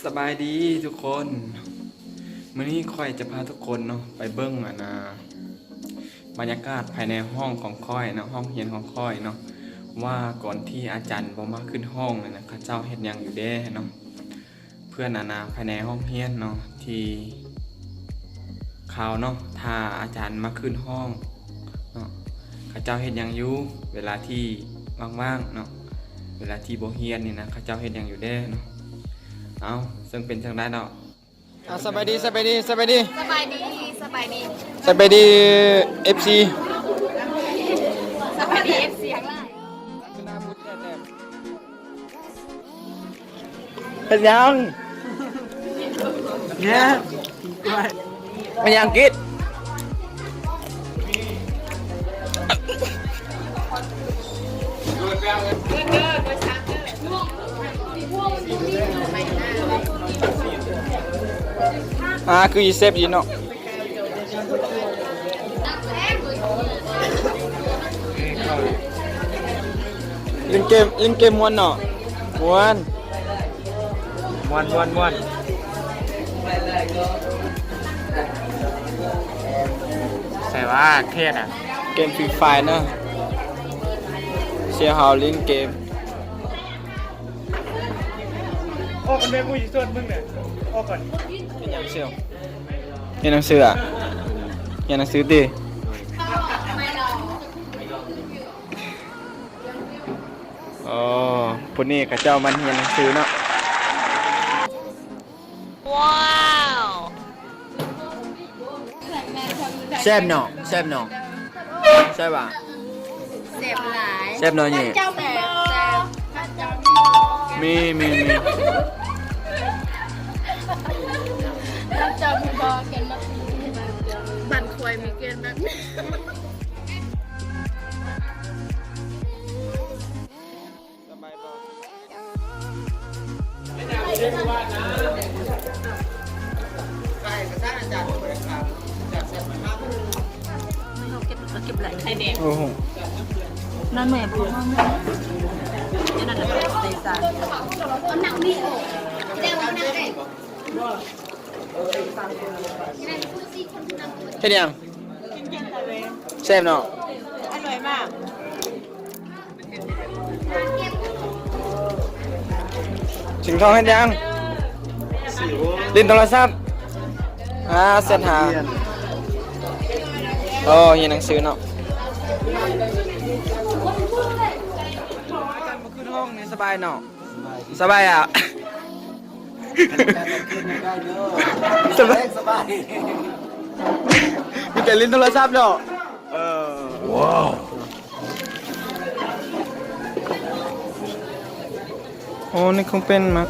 สบายดีทุกคนมื้อนี้ค่อยจะพาทุกคนเนาะไปเบิ้งบรรยากาศภายในห้องของค่อยนะห้องเรียนของค่อยเนาะว่าก่อนที่อาจารย์บ่มาขึ้นห้องนะข้าเจ้าเฮ็ดหยังอยู่เด้เนาะเพื่อนภายในห้องเรียนเนาะที่ข่าวเนาะถ้าอาจารย์มาขึ้นห้องเนาะข้าเจ้าเฮ็ดหยังอยู่เวลาที่ว่างๆเนาะเวลาที่บ่เรียนนี่นะข้าเจ้าเฮ็ดหยังอยู่เด้เนาะเอาซึ่งเป็นทางด้านเนาะสบายดีFC สวัสดี FC ทั้งหลาย เป็นยังเนี่ยมันยังกิดคืออีเซฟยีเนาะเล่นเกมม้วนเนาะม้วนใช่ว่าเครียดอ่ะเกมฟรีไฟเนาะเชียร์เฮาเล่นเกมออกกันแม่กูอยู่ส่วนมึงเนี่ยออกก่อนเป็นยังเชียวเรียนหนังสืออ่ะเรียนหนังสือดิอ๋อผู้นี้กับเจ้ามันเรียนหนังสือเนาะว้าวแซ่บเนาะใช่ป่ะเสพหลาย แซ่บเนาะนี่เจ้าแม่มี เจ้ามีบอเกนมาบันควยมีเกนแบบนี้สบายบ่เก็บหลายไข่แดง โอ้โห นั่นแม่พูดว่าแม่นั่นน่ะใส่ซาเอาหนังนี่โอ้เดี๋ยวเอาหนังได้เฮ็ดยังแซ่บเนาะอร่อยมาก สิงทองเฮ็ดยังเล่นโทรศัพท์เสิร์ชหาเรียนหนังสือเนาะการมาขึ้นห้องนี่สบายเนาะสบายอ่ะสบายมีแต่เล่นโทรศัพท์เนาะว้าวโอ้นี่คงเป็นมัก